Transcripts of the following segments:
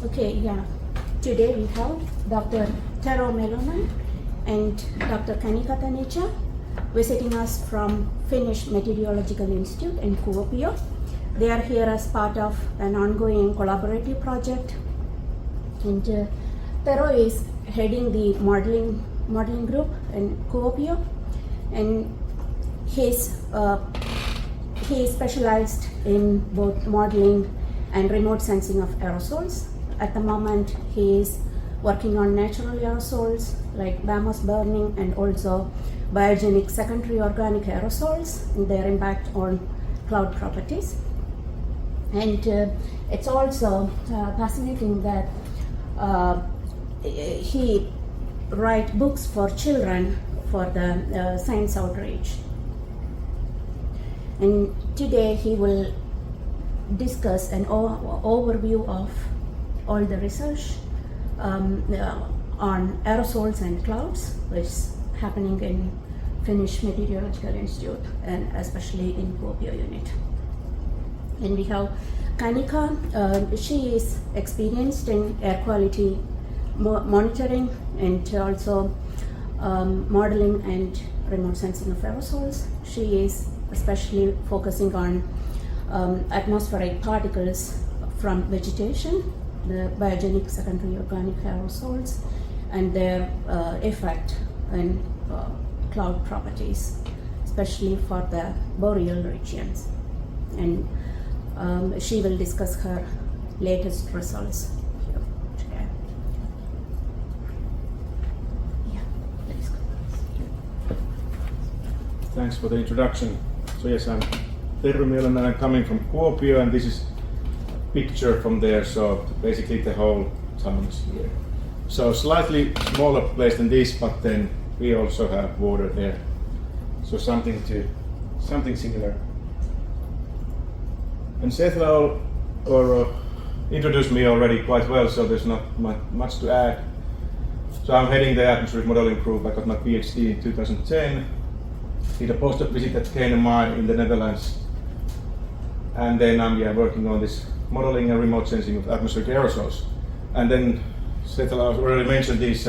Okay, yeah. Today we have Dr. Tero Mielonen and Dr. Kanika Taneja visiting us from Finnish Meteorological Institute in Kuopio. They are here as part of an ongoing collaborative project. And Tero is heading the modeling group in Kuopio, and he is specialized in both modeling and remote sensing of aerosols. At the moment, he is working on natural aerosols like biomass burning and also biogenic secondary organic aerosols and their impact on cloud properties. And it's also fascinating that he writes books for children for the science outreach. And today he will discuss an overview of all the research on aerosols and clouds, which is happening in Finnish Meteorological Institute and especially in Kuopio unit. And we have Kanika. She is experienced in air quality monitoring and also modeling and remote sensing of aerosols. She is especially focusing on atmospheric particles from vegetation, the biogenic secondary organic aerosols, and their effect on cloud properties, especially for the boreal regions. And she will discuss her latest results here today. Yeah, please go. Thanks for the introduction. So yes, I'm Tero Mielonen and I'm coming from Kuopio, and this is a picture from there, so basically the whole town is here. So slightly smaller place than this, but then we also have water there. So something similar. And Sethla introduced me already quite well, so there's not much to add. So I'm heading the atmospheric modeling group. I got my PhD in 2010. Did a postdoc visit at FMI in the Netherlands. And then I'm working on this modeling and remote sensing of atmospheric aerosols. And then Sethla already mentioned these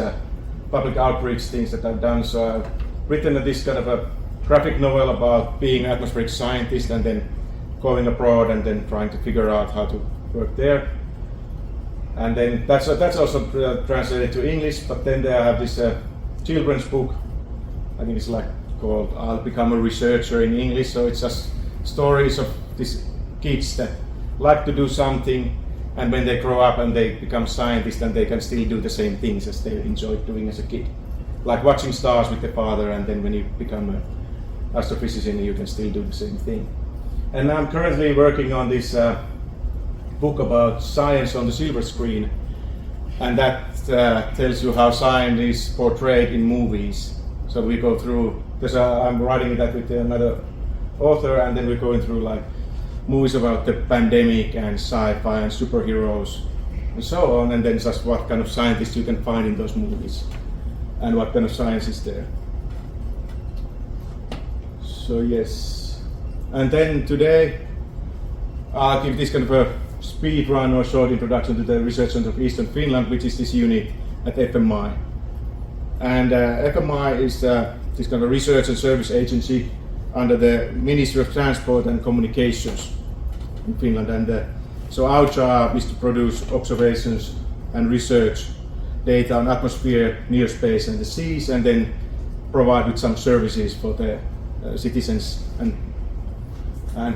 public outreach things that I've done. So I've written this kind of a graphic novel about being an atmospheric scientist and then going abroad and then trying to figure out how to work there. And then that's also translated to English, but then I have this children's book, I think it's like called I'll Become a Researcher in English. So it's just stories of these kids that like to do something, and when they grow up and they become scientists, then they can still do the same things as they enjoyed doing as a kid. Like watching stars with their father, and then when you become an astrophysicist, you can still do the same thing. And I'm currently working on this book about science on the silver screen, and that tells you how science is portrayed in movies. So we go through, I'm writing that with another author, and then we're going through like movies about the pandemic and sci-fi and superheroes and so on, and then just what kind of scientists you can find in those movies and what kind of science is there. So yes, and then today I'll give this kind of a speed run or short introduction to the Research Center of Eastern Finland, which is this unit at FMI. And FMI is this kind of research and service agency under the Ministry of Transport and Communications in Finland. And so our job is to produce observations and research data on atmosphere, near space and the seas, and then provide with some services for the citizens and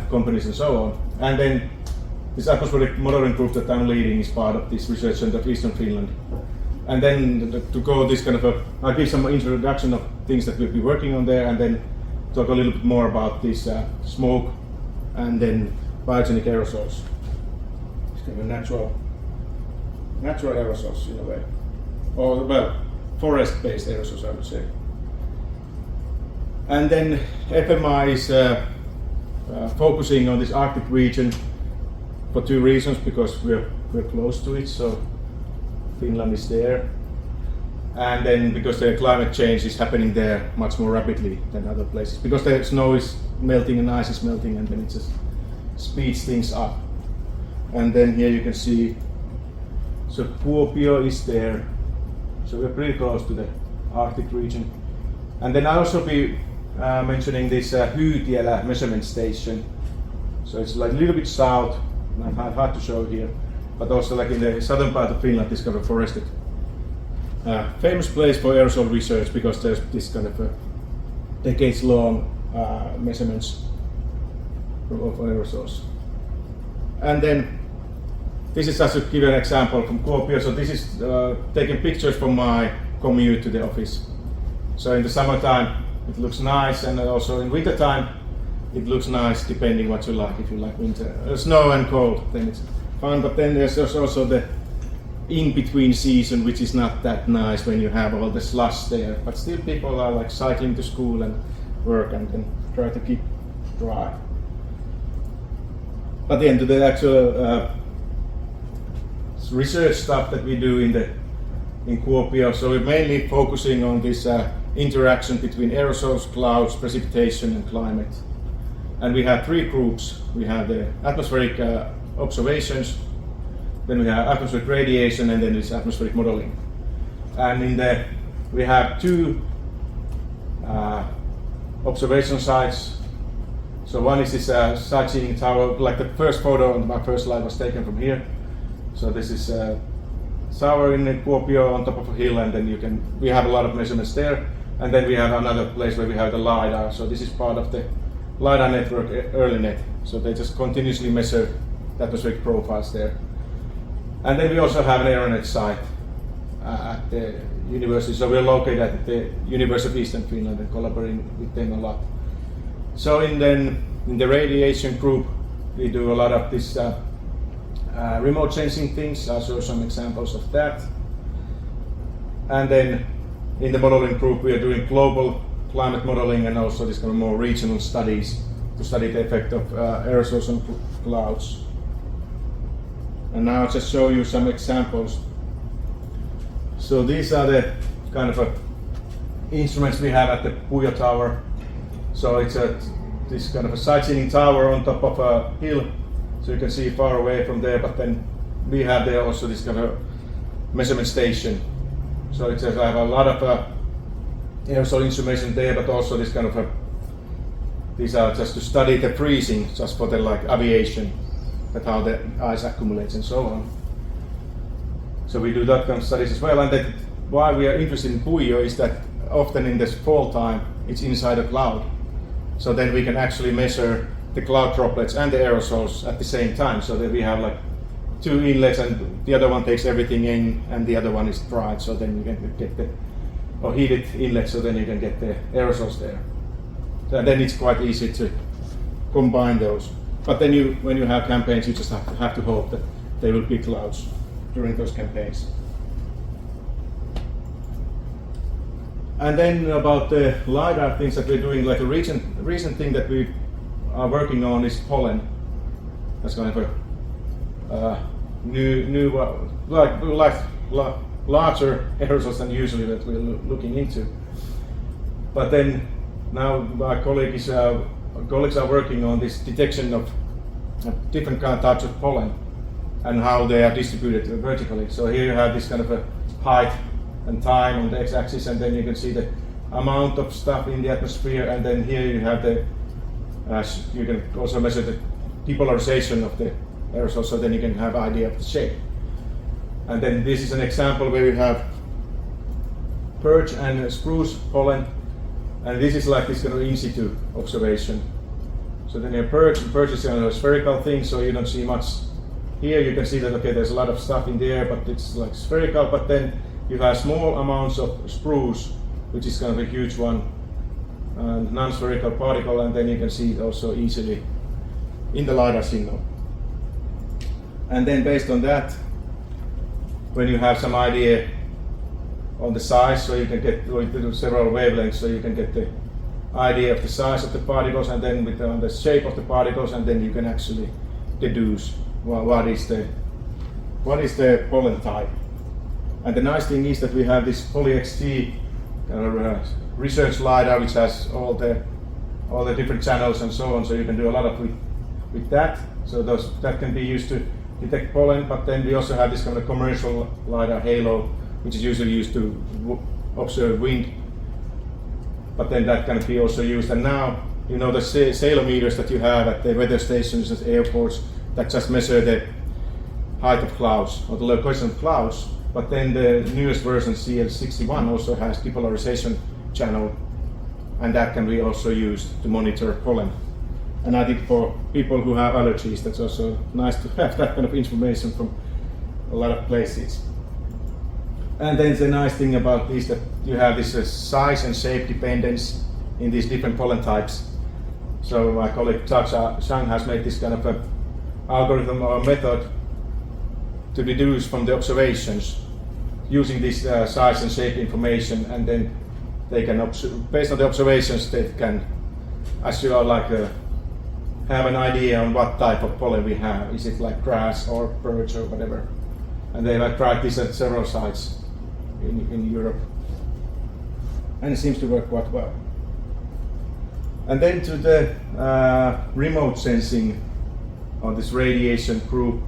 companies and so on. And then this atmospheric modeling group that I'm leading is part of this Research Center of Eastern Finland. And then to go this kind of I'll give some introduction of things that we'll be working on there, and then talk a little bit more about this smoke and then biogenic aerosols. It's kind of natural aerosols in a way. Or well, forest-based aerosols, I would say. And then FMI is focusing on this Arctic region for two reasons, because we're close to it, so Finland is there, and then because the climate change is happening there much more rapidly than other places, because the snow is melting and ice is melting, and then it just speeds things up. And then here you can see So Kuopio is there. So we're pretty close to the Arctic region. And then I'll also be mentioning this Hyytielä measurement station. So it's like a little bit south, hard to show here, but also like in the southern part of Finland, this kind of forested. Famous place for aerosol research because there's this kind of decades-long measurements of aerosols. And then this is just to give you an example from Kuopio. So this is taking pictures from my commute to the office. So in the summertime it looks nice, and also in wintertime it looks nice depending what you like. If you like winter, snow and cold, then it's fun. But then there's also the in-between season, which is not that nice when you have all the slush there. But still people are like cycling to school and work and then try to keep dry. But then to the actual research stuff that we do in Kuopio, so we're mainly focusing on this interaction between aerosols, clouds, precipitation and climate. And we have three groups. We have the atmospheric observations, then we have atmospheric radiation, and then there's atmospheric modeling. And we have two observation sites. So one is this sightseeing tower, like the first photo on my first slide was taken from here. So this is tower in Kuopio on top of a hill, and then we have a lot of measurements there. And then we have another place where we have the LiDAR. So this is part of the LiDAR network, EarlyNet. So they just continuously measure the atmospheric profiles there. And then we also have an AeroNet site at the university. So we're located at the University of Eastern Finland and collaborating with them a lot. So in the radiation group, we do a lot of this remote sensing things. I'll show some examples of that. And then in the modeling group, we are doing global climate modeling and also this kind of more regional studies to study the effect of aerosols on clouds. And now I'll just show you some examples. So these are the kind of instruments we have at the Puyo Tower. So it's this kind of a sightseeing tower on top of a hill, so you can see far away from there. But then we have there also this kind of measurement station. So it says I have a lot of aerosol instrumentation there, but also this kind of these are just to study the freezing, just for the like aviation, that how the ice accumulates and so on. So we do that kind of studies as well. And that why we are interested in Puyo is that often in this fall time it's inside a cloud. So then we can actually measure the cloud droplets and the aerosols at the same time. So that we have like two inlets and the other one takes everything in and the other one is dried. So then you can get or heated inlet, so then you can get the aerosols there. So then it's quite easy to combine those. But then when you have campaigns, you just have to hope that there will be clouds during those campaigns. And then about the LiDAR things that we're doing, like a recent thing that we are working on is pollen. That's kind of a new larger aerosols than usually that we're looking into. But then now my colleagues are working on this detection of different kind of types of pollen and how they are distributed vertically. So here you have this kind of a height and time on the x-axis, and then you can see the amount of stuff in the atmosphere, and then here you have you can also measure the depolarization of the aerosol, so then you can have an idea of the shape. And then this is an example where you have birch and spruce pollen, and this is like this kind of in situ observation. So then your birch is a spherical thing, so you don't see much. Here you can see that okay, there's a lot of stuff in there, but it's like spherical. But then you have small amounts of spruce, which is kind of a huge one, and non-spherical particle, and then you can see it also easily in the LiDAR signal. And then based on that, when you have some idea on the size, so you can get several wavelengths, so you can get the idea of the size of the particles, and then with the shape of the particles, and then you can actually deduce what is the pollen type. And the nice thing is that we have this polyXT research LiDAR, which has all the different channels and so on. So you can do a lot of with that. So that can be used to detect pollen, but then we also have this kind of commercial LiDAR halo, which is usually used to observe wind. But then that can be also used. And now, you know, the sailometers that you have at the weather stations at airports that just measure the height of clouds or the location of clouds. But then the newest version, CL61, also has depolarization channel, and that can be also used to monitor pollen. And I think for people who have allergies, that's also nice to have that kind of information from a lot of places. And then the nice thing about this that you have this size and shape dependence in these different pollen types. So my colleague Zhang has made this kind of a algorithm or method to deduce from the observations using this size and shape information, and then they can based on the observations they can assure have an idea on what type of pollen we have. Is it like grass or birds or whatever? And they have tried this at several sites in Europe, and it seems to work quite well. And then to the remote sensing on this radiation group.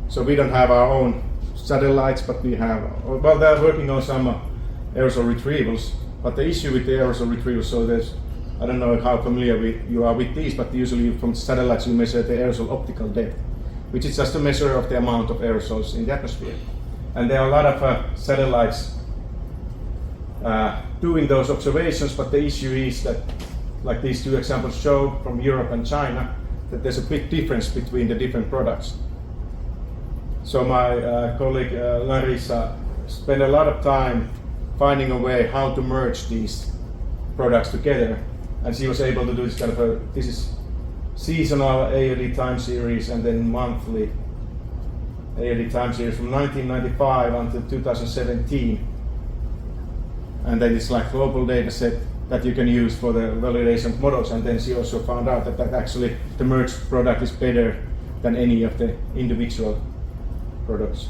So we don't have our own satellites, but we have, well, they're working on some aerosol retrievals. But the issue with the aerosol retrievals, so there's, I don't know how familiar you are with these, but usually from satellites you measure the aerosol optical depth, which is just a measure of the amount of aerosols in the atmosphere. And there are a lot of satellites doing those observations, but the issue is that, like these two examples show from Europe and China, that there's a big difference between the different products. So my colleague Larissa spent a lot of time finding a way how to merge these products together, and she was able to do this kind of this is seasonal ALD time series and then monthly ALD time series from 1995 until 2017, and then it's like global data set that you can use for the validation of models. And then she also found out that actually the merged product is better than any of the individual products.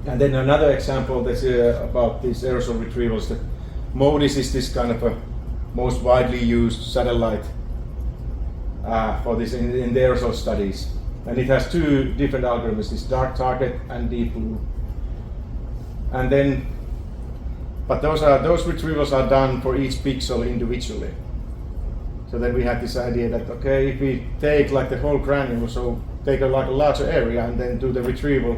And then another example that's about these aerosol retrievals, that MODIS is this kind of a most widely used satellite for this in the aerosol studies. And it has two different algorithms, this dark target and deep blue. And then, but those retrievals are done for each pixel individually. So then we had this idea that, okay, if we take like the whole granule, so take a larger area and then do the retrieval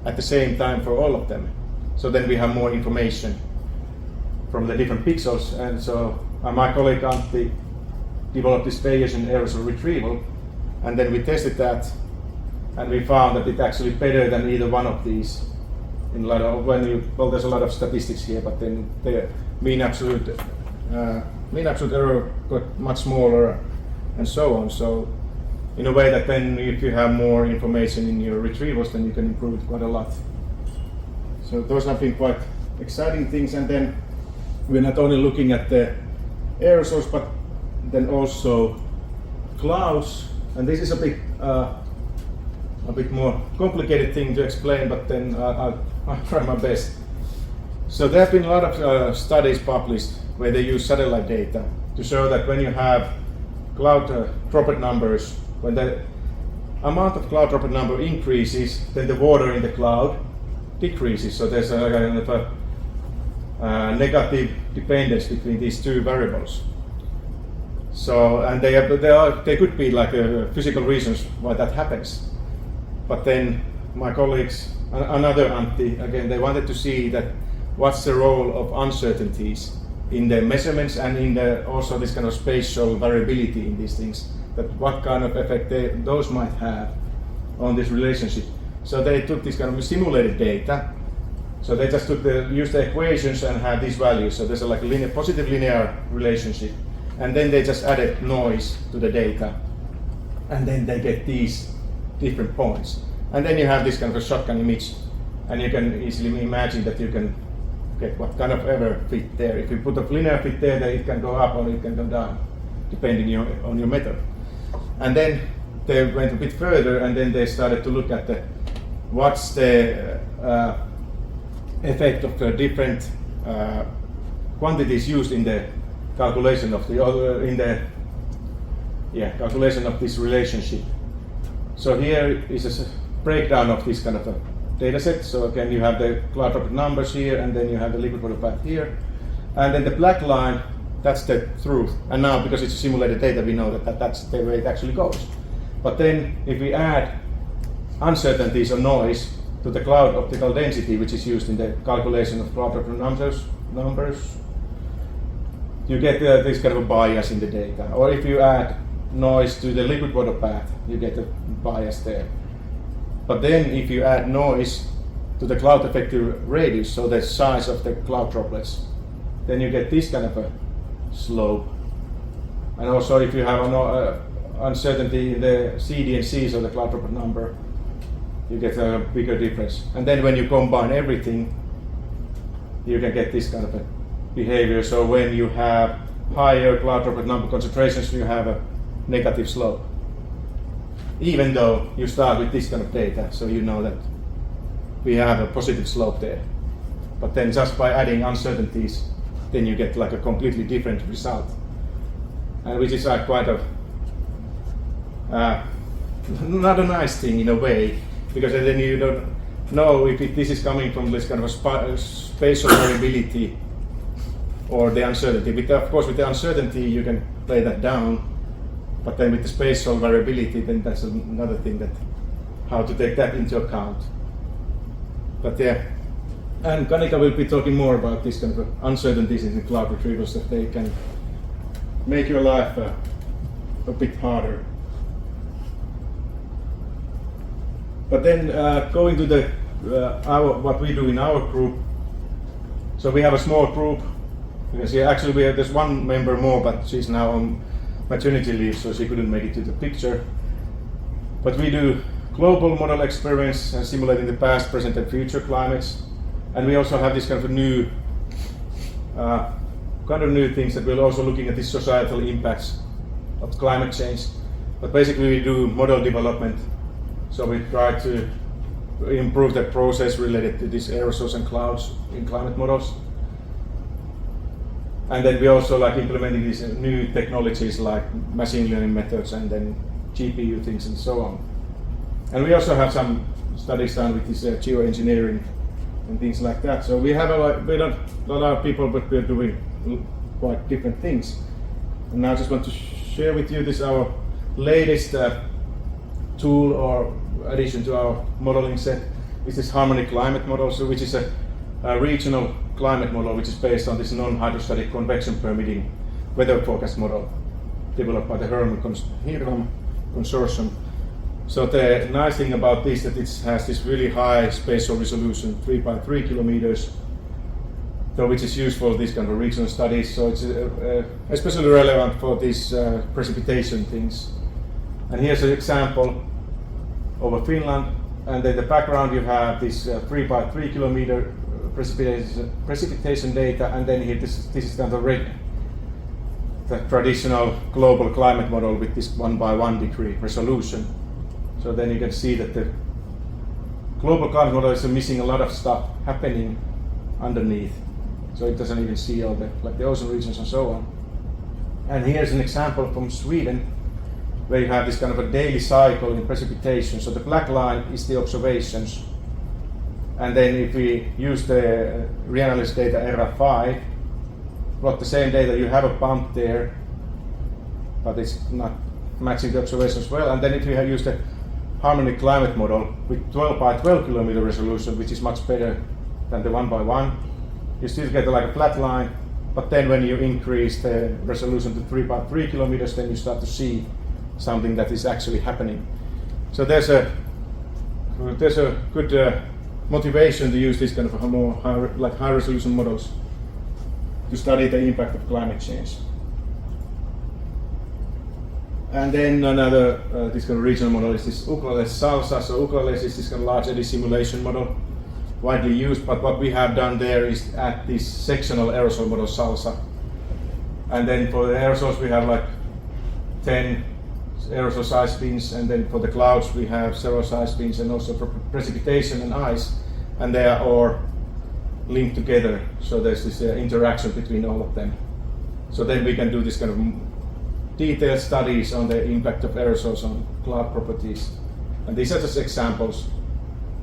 at the same time for all of them. So then we have more information from the different pixels. And so my colleague Antti developed this Bayesian aerosol retrieval, and then we tested that, and we found that it's actually better than either one of these. In a lot of, well, there's a lot of statistics here, but then the mean absolute error got much smaller, and so on. So in a way that then if you have more information in your retrievals, then you can improve it quite a lot. So those have been quite exciting things. And then we're not only looking at the aerosols, but then also clouds. And this is a bit more complicated thing to explain, but then I'll try my best. So there have been a lot of studies published where they use satellite data to show that when you have cloud droplet numbers, when the amount of cloud droplet number increases, then the water in the cloud decreases. So there's a kind of a negative dependence between these two variables. So, and there could be like physical reasons why that happens. But then my colleagues, another Antti, again, they wanted to see that what's the role of uncertainties in the measurements and in the also this kind of spatial variability in these things, that what kind of effect those might have on this relationship. So they took this kind of simulated data. So they just used the equations and had these values. So there's a like positive linear relationship. And then they just added noise to the data. And then they get these different points. And then you have this kind of a shotgun image. And you can easily imagine that you can get what kind of error fit there. If you put a linear fit there, then it can go up or it can go down, depending on your method. And then they went a bit further, and then they started to look at what's the effect of the different quantities used in the calculation of calculation of this relationship. So here is a breakdown of this kind of a data set. So again, you have the cloud droplet numbers here, and then you have the liquid water path here. And then the black line, that's the truth. And now, because it's simulated data, we know that that's the way it actually goes. But then, if we add uncertainties or noise to the cloud optical density, which is used in the calculation of cloud droplet numbers, you get this kind of a bias in the data. Or if you add noise to the liquid water path, you get a bias there. But then, if you add noise to the cloud effective radius, so the size of the cloud droplets, then you get this kind of a slope. And also, if you have an uncertainty in the CD and C, so the cloud droplet number, you get a bigger difference. And then when you combine everything, you can get this kind of a behavior. So when you have higher cloud droplet number concentrations, you have a negative slope. Even though you start with this kind of data, so you know that we have a positive slope there. But then just by adding uncertainties, then you get like a completely different result. And which is quite a not a nice thing in a way, because then you don't know if this is coming from this kind of a spatial variability or the uncertainty. Of course, with the uncertainty you can play that down, but then with the spatial variability, then that's another thing, that how to take that into account. But yeah, and Kanika will be talking more about this kind of uncertainties in the cloud retrievals, that they can make your life a bit harder. But then going to the what we do in our group. So we have a small group. You can see actually there's one member more, but she's now on maternity leave, so she couldn't make it to the picture. But we do global model experiments and simulating the past, present, and future climates. And we also have this kind of new things that we're also looking at the societal impacts of climate change. But basically we do model development. So we try to improve the process related to these aerosols and clouds in climate models. And then we also like implementing these new technologies like machine learning methods and then GPU things and so on. And we also have some studies done with this geoengineering and things like that. So we have we're not a lot of people, but we're doing quite different things. And now I just want to share with you this our latest tool or addition to our modeling set is this harmonic climate model, so which is a regional climate model which is based on this non-hydrostatic convection permitting weather forecast model developed by the HIRM consortium. So the nice thing about this is that it has this really high spatial resolution, 3 by 3 kilometers, so which is useful for these kind of regional studies. So it's especially relevant for these precipitation things. And here's an example over Finland, and then the background you have this 3 by 3 kilometer precipitation data, and then here this is kind of the traditional global climate model with this 1 by 1 degree resolution. So then you can see that the global climate model is missing a lot of stuff happening underneath. So it doesn't even see all the ocean regions and so on. And here's an example from Sweden, where you have this kind of a daily cycle in precipitation. So the black line is the observations. And then if we use the reanalysis data era 5, plot the same data, you have a bump there, but it's not matching the observations well. And then if you have used the harmonic climate model with 12 by 12 kilometer resolution, which is much better than the 1 by 1, you still get like a flat line, but then when you increase the resolution to 3 by 3 kilometers, then you start to see something that is actually happening. So there's a good motivation to use this kind of more high resolution models to study the impact of climate change. And then another this kind of regional model is this Uclales SALSA. So Uclales is this kind of large eddy simulation model, widely used, but what we have done there is add this sectional aerosol model SALSA. And then for the aerosols we have like 10 aerosol size bins, and then for the clouds we have several size bins, and also for precipitation and ice, and they are all linked together, so there's this interaction between all of them. So then we can do this kind of detailed studies on the impact of aerosols on cloud properties. And these are just examples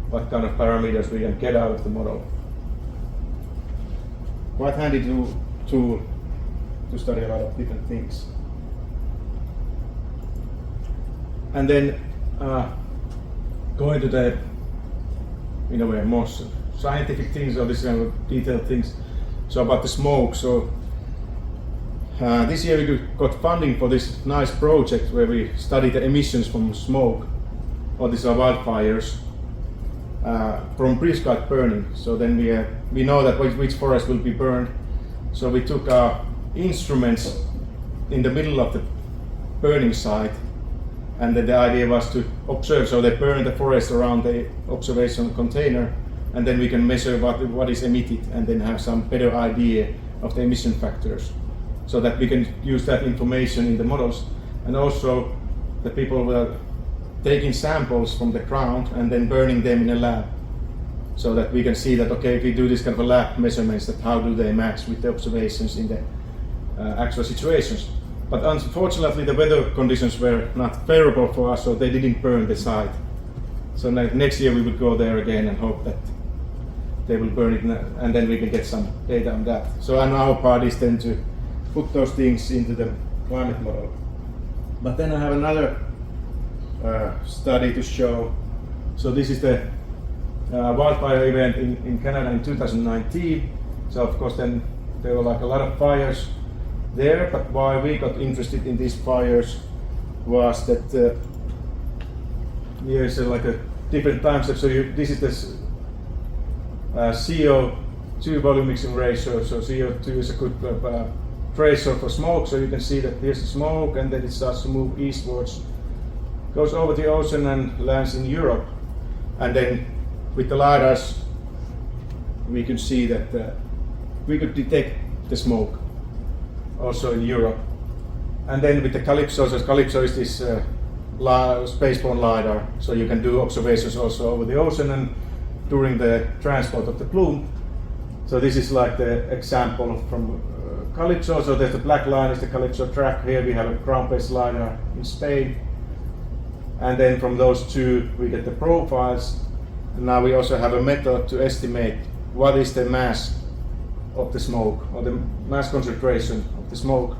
what kind of parameters we can get out of the model. Quite handy tool to study a lot of different things. And then going to the, in a way, more scientific things or this kind of detailed things. So about the smoke. So this year we got funding for this nice project where we study the emissions from smoke, or these are wildfires, from prescribed burning. So then we know that which forest will be burned. So we took our instruments in the middle of the burning site, and then the idea was to observe. So they burn the forest around the observation container, and then we can measure what is emitted and then have some better idea of the emission factors, so that we can use that information in the models. And also the people were taking samples from the ground and then burning them in a lab, so that we can see that, okay, if we do this kind of a lab measurements, that how do they match with the observations in the actual situations. But unfortunately the weather conditions were not favorable for us, so they didn't burn the site. So next year we will go there again and hope that they will burn it, and then we can get some data on that. So on our part is then to put those things into the climate model. But then I have another study to show. So this is the wildfire event in Canada in 2019. So of course then there were like a lot of fires there, but why we got interested in these fires was that here's like a different time step. So this is the CO2 volume mixing ratio. So CO2 is a good tracer for smoke. So you can see that here's the smoke, and then it starts to move eastwards, goes over the ocean and lands in Europe. And then with the lidars we could see that we could detect the smoke also in Europe. And then with the Calypso, so Calypso is this spaceborne lidar, so you can do observations also over the ocean and during the transport of the plume. So this is like the example from Calypso. So there's the black line is the Calypso track. Here we have a ground-based lidar in Spain, and then from those two we get the profiles. And now we also have a method to estimate what is the mass of the smoke, or the mass concentration of the smoke.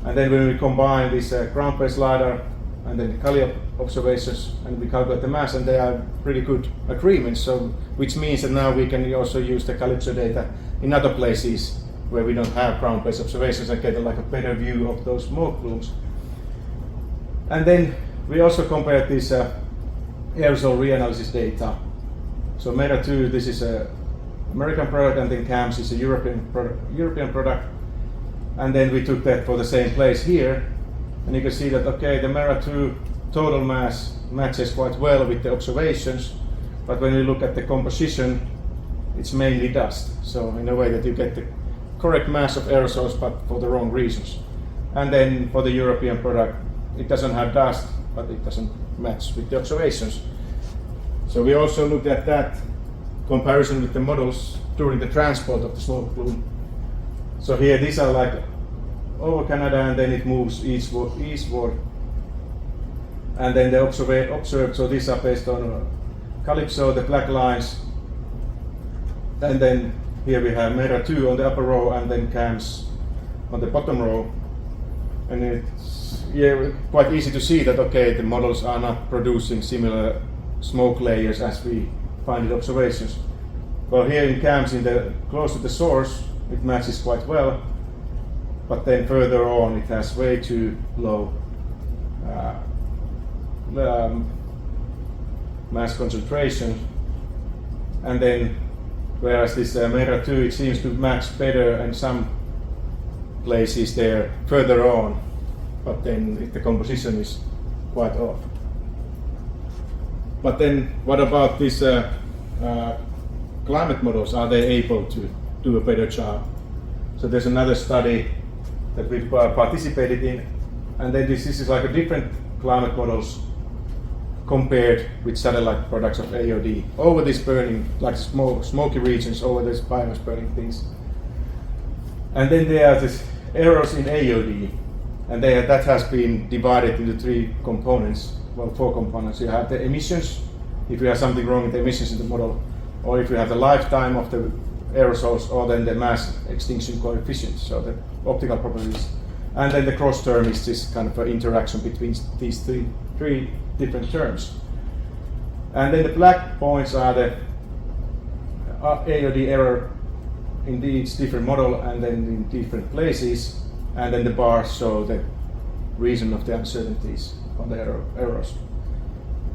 And then when we combine this ground-based lidar and then the Cali observations, and we calculate the mass, and they are pretty good agreements. So which means that now we can also use the Calypso data in other places where we don't have ground-based observations and get like a better view of those smoke plumes. And then we also compared this aerosol reanalysis data. So MERA 2, this is a American product, and then CAMS is a European product. And then we took that for the same place here, and you can see that, okay, the MERA 2 total mass matches quite well with the observations, but when we look at the composition, it's mainly dust. So in a way that you get the correct mass of aerosols, but for the wrong reasons. And then for the European product, it doesn't have dust, but it doesn't match with the observations. So we also looked at that comparison with the models during the transport of the smoke plume. So here these are like over Canada, and then it moves eastward. And then they observed, so these are based on Calypso, the black lines. And then here we have MERA 2 on the upper row, and then CAMS on the bottom row. And it's quite easy to see that, okay, the models are not producing similar smoke layers as we find in observations. Well, here in CAMS, close to the source, it matches quite well, but then further on it has way too low mass concentration. And then whereas this MERA 2, it seems to match better in some places there further on, but then the composition is quite off. But then what about these climate models? Are they able to do a better job? So there's another study that we've participated in, and then this is like a different climate models compared with satellite products of AOD over this burning, like smoky regions, over this biomass burning things. And then there are these errors in AOD, and that has been divided into three components. well, 4 components. You have the emissions, if you have something wrong with the emissions in the model, or if you have the lifetime of the aerosols, or then the mass extinction coefficient, so the optical properties. And then the cross term is this kind of interaction between these three different terms. And then the black points are the A or D error in each different model and then in different places, and then the bars show the reason of the uncertainties on the errors.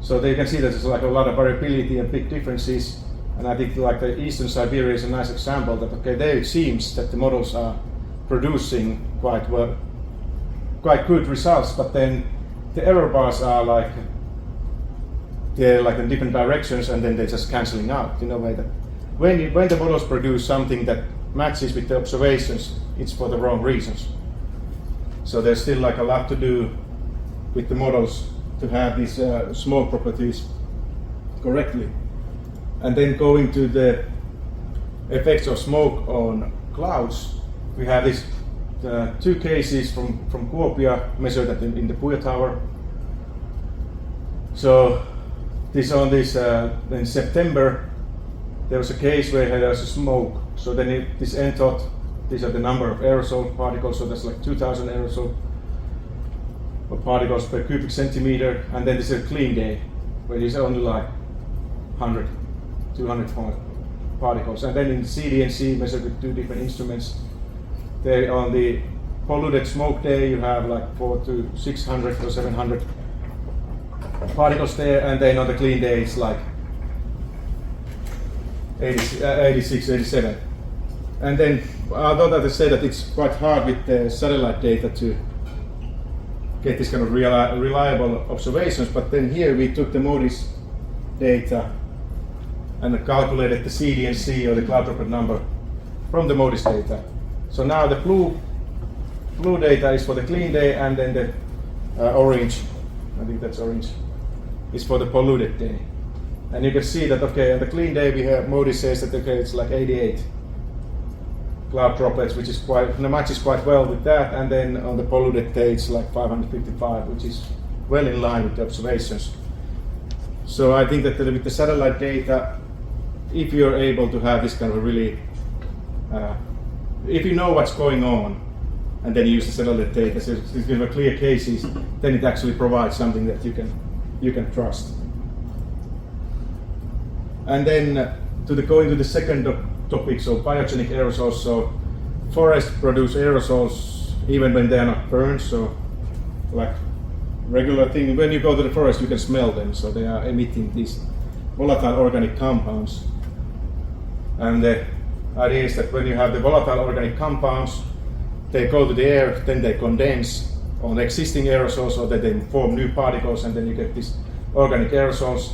So there you can see that there's like a lot of variability and big differences, and I think like the Eastern Siberia is a nice example that okay, there it seems that the models are producing quite good results, but then the error bars are like they're like in different directions, and then they're just cancelling out in a way that when the models produce something that matches with the observations, it's for the wrong reasons. So there's still like a lot to do with the models to have these smoke properties correctly. And then going to the effects of smoke on clouds, we have these 2 cases from Kuopio measured in the Puya Tower. So in September there was a case where there was a smoke. So then this N thought these are the number of aerosol particles, so that's like 2,000 aerosol particles per cubic centimeter, and then this is a clean day where there's only like 100, 200 particles. And then in CDNC measured with 2 different instruments, there on the polluted smoke day you have like 400 to 600 or 700 particles there, and then on the clean day it's like 86, 87. And then although that I say that it's quite hard with the satellite data to get this kind of reliable observations, but then here we took the MODIS data and calculated the CDNC or the cloud droplet number from the MODIS data. So now the blue data is for the clean day, and then the orange, I think that's orange, is for the polluted day. And you can see that okay, on the clean day we have MODIS says that okay, it's like 88 cloud droplets, which is matches quite well with that, and then on the polluted day it's like 555, which is well in line with the observations. So I think that with the satellite data, if you're able to have this kind of a really, if you know what's going on, and then you use the satellite data, so if you have clear cases, then it actually provides something that you can trust. And then going to the second topic, so biogenic aerosols. So forests produce aerosols even when they are not burned. So like regular thing, when you go to the forest, you can smell them. So they are emitting these volatile organic compounds. And the idea is that when you have the volatile organic compounds, they go to the air, then they condense on existing aerosols, so that they form new particles, and then you get these organic aerosols.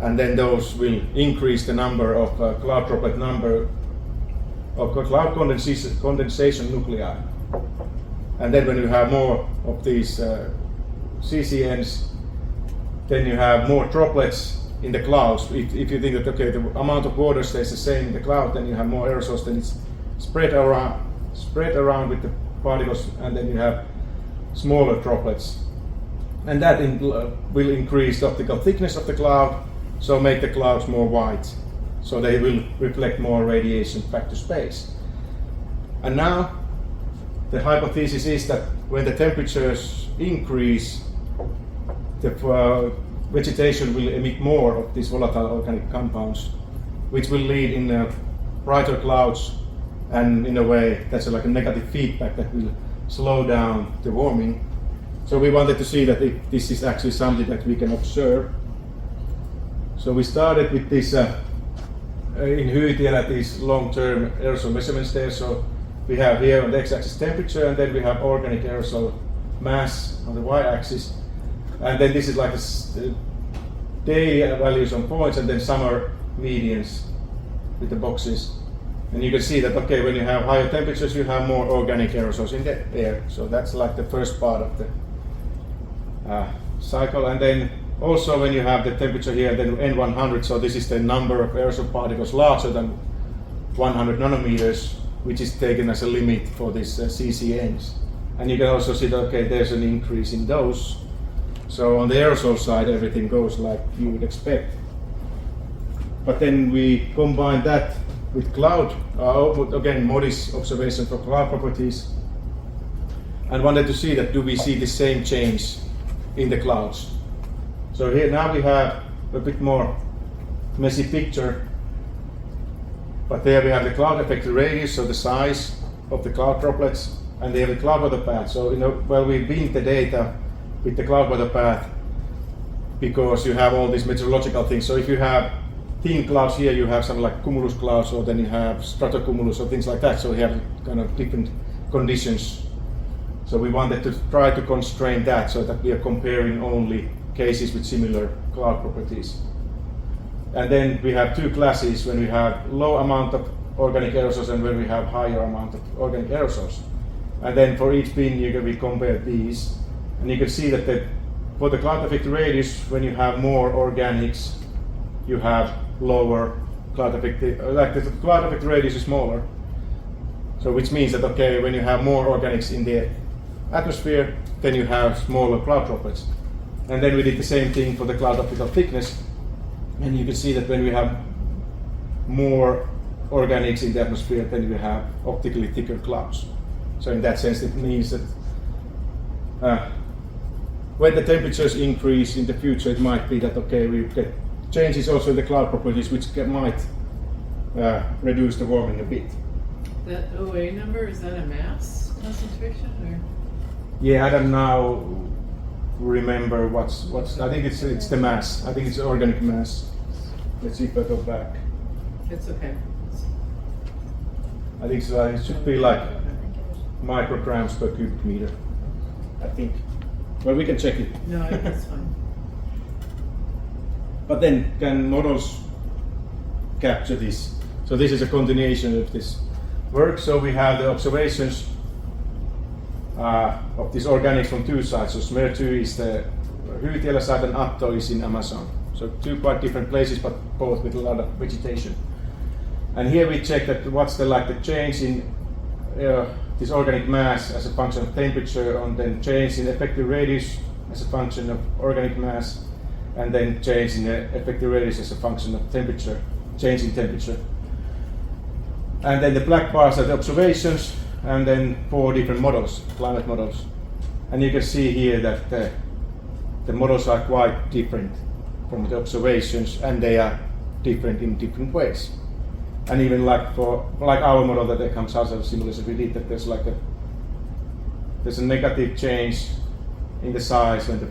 And then those will increase the number of cloud droplet number of cloud condensation nuclei. And then when you have more of these CCNs, then you have more droplets in the clouds. If you think that okay, the amount of water stays the same in the cloud, then you have more aerosols, then it's spread around with the particles, and then you have smaller droplets. And that will increase the optical thickness of the cloud, so make the clouds more white, so they will reflect more radiation back to space. And now the hypothesis is that when the temperatures increase, the vegetation will emit more of these volatile organic compounds, which will lead in brighter clouds, and in a way that's like a negative feedback that will slow down the warming. So we wanted to see that if this is actually something that we can observe. So we started with this in Hytiellä, these long-term aerosol measurements there. So we have here on the x-axis temperature, and then we have organic aerosol mass on the y-axis. And then this is like the daily values on points, and then summer medians with the boxes. And you can see that okay, when you have higher temperatures, you have more organic aerosols in the air. So that's like the first part of the cycle. And then also when you have the temperature here, then N100, so this is the number of aerosol particles larger than 100 nanometers, which is taken as a limit for these CCNs. And you can also see that okay, there's an increase in those. So on the aerosol side, everything goes like you would expect. But then we combine that with cloud, again, MODIS observation for cloud properties, and wanted to see that do we see the same change in the clouds. So here now we have a bit more messy picture, but there we have the cloud effect radius, so the size of the cloud droplets, and they have the cloud weather path. So we bind the data with the cloud weather path because you have all these meteorological things. So if you have thin clouds here, you have something like cumulus clouds, or then you have stratocumulus or things like that. So we have kind of different conditions. So we wanted to try to constrain that so that we are comparing only cases with similar cloud properties. And then we have two classes when we have low amount of organic aerosols and when we have higher amount of organic aerosols. And then for each bin we compare these, and you can see that for the cloud effect radius, when you have more organics, you have lower cloud effect, like the cloud effect radius is smaller. So which means that when you have more organics in the atmosphere, then you have smaller cloud droplets. And then we did the same thing for the cloud optical thickness, and you can see that when we have more organics in the atmosphere, then we have optically thicker clouds. So in that sense, it means that when the temperatures increase in the future, it might be that we get changes also in the cloud properties, which might reduce the warming a bit. That OA number, is that a mass concentration or? Yeah, I don't now remember what's. I think it's the mass. I think it's organic mass. Let's see if I go back. It's okay. I think so, it should be like micrograms per cubic meter. I think. Well, we can check it. No, that's fine. But then, can models capture this? So this is a continuation of this work. So we have the observations of these organics from two sides. So SMER2 is the Hyytiälä side and Atto is in Amazon. So two quite different places, but both with a lot of vegetation. And here we check that what's the change in this organic mass as a function of temperature, and then change in effective radius as a function of organic mass, and then change in the effective radius as a function of temperature, change in temperature. And then the black bars are the observations, and then 4 different models, climate models. And you can see here that the models are quite different from the observations, and they are different in different ways. And even for our model that comes out of simulation, we did that there's a negative change in the size when the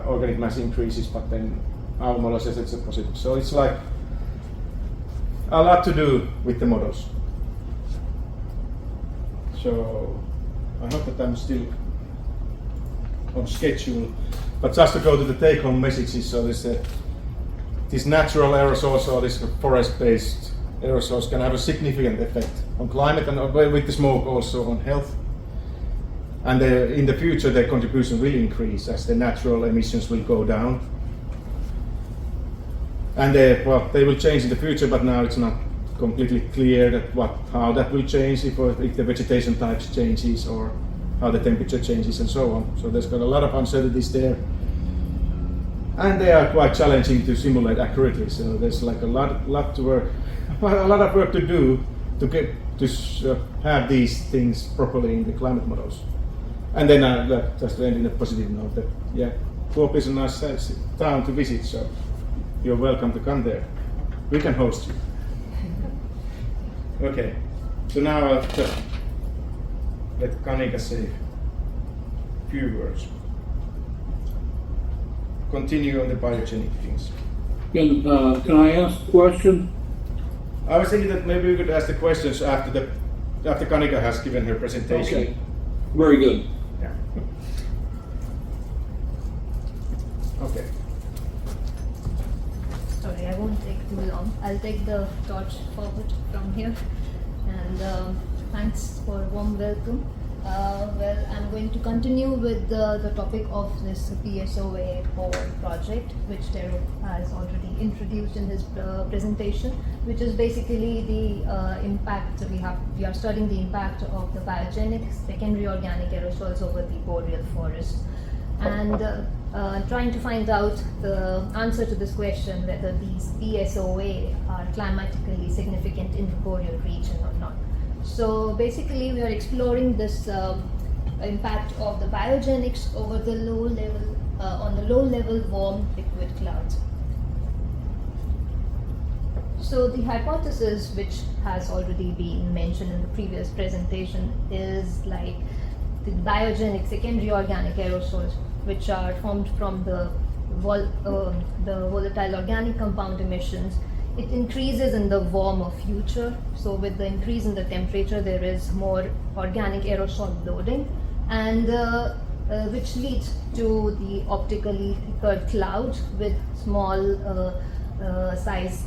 organic mass increases, but then our model says it's a positive. So it's like a lot to do with the models. So I hope that I'm still on schedule. But just to go to the take-home messages, so these natural aerosols or these forest-based aerosols can have a significant effect on climate and with the smoke also on health. And in the future their contribution will increase as the natural emissions will go down. And they will change in the future, but now it's not completely clear that how that will change, if the vegetation types changes or how the temperature changes and so on. So there's got a lot of uncertainties there. And they are quite challenging to simulate accurately. So there's like a lot to work, a lot of work to do to get to have these things properly in the climate models. And then just to end in a positive note that Kuopio is a nice town to visit, so you're welcome to come there. We can host you. Okay, so now I'll just let Kanika say a few words. Continue on the biogenic things. Can I ask a question? I was thinking that maybe we could ask the questions after Kanika has given her presentation. Okay, very good. Yeah. Okay. Sorry, I won't take too long. I'll take the torch forward from here. And thanks for a warm welcome. Well, I'm going to continue with the topic of this PSOA project, which Tero has already introduced in his presentation, which is basically the impact we are studying the impact of the biogenic secondary organic aerosols over the boreal forest. And trying to find out the answer to this question, whether these BSOA are climatically significant in the boreal region or not. So basically we are exploring this impact of the biogenics over the low level, on the low level warm liquid clouds. So the hypothesis, which has already been mentioned in the previous presentation, is like the biogenic secondary organic aerosols, which are formed from the volatile organic compound emissions. It increases in the warmer future. So with the increase in the temperature, there is more organic aerosol loading, and which leads to the optically thicker clouds with small size